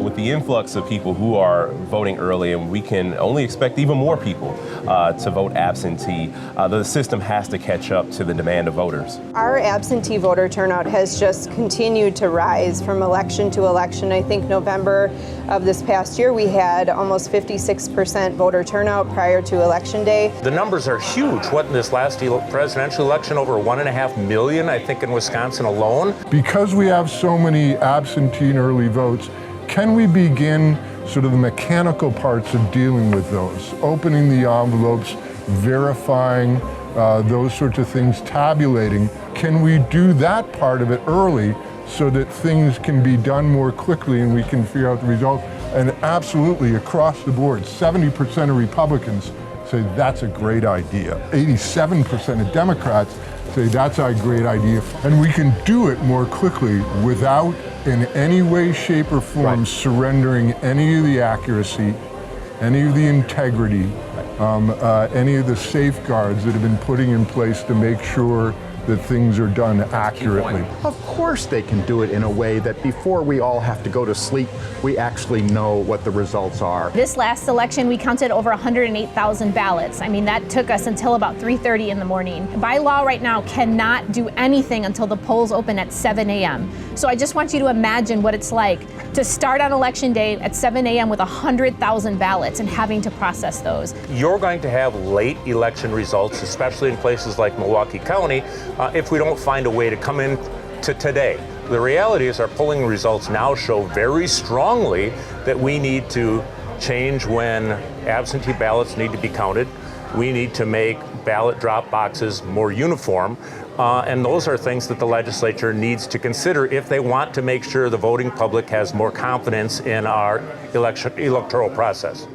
with the influx of people who are voting early, and we can only expect even more people to vote absentee, the system has to catch up to the demand of voters. Our absentee voter turnout has just continued to rise from election to election. I think November of this past year we had almost 56% voter turnout prior to Election Day. The numbers are huge. What, in this last presidential election, over 1.5 million, I think, in Wisconsin alone? Because we have so many absentee and early votes, can we begin sort of the mechanical parts of dealing with those? Opening the envelopes, verifying those sorts of things, tabulating. Can we do that part of it early so that things can be done more quickly and we can figure out the results? And absolutely, across the board, 70% of Republicans say that's a great idea. 87% of Democrats say that's a great idea. And we can do it more quickly without in any way, shape, or form surrendering any of the accuracy, any of the integrity, any of the safeguards that have been putting in place to make sure that things are done accurately. Of course they can do it in a way that before we all have to go to sleep, we actually know what the results are. This last election, we counted over 108,000 ballots. I mean, that took us until about 3:30 in the morning. By law right now, cannot do anything until the polls open at 7 a.m. So I just want you to imagine what it's like to start on Election Day at 7 a.m. with 100,000 ballots and having to process those. You're going to have late election results, especially in places like Milwaukee County, if we don't find a way to come in to today. The reality is our polling results now show very strongly that we need to change when absentee ballots need to be counted. We need to make ballot drop boxes more uniform. And those are things that the legislature needs to consider if they want to make sure the voting public has more confidence in our electoral process.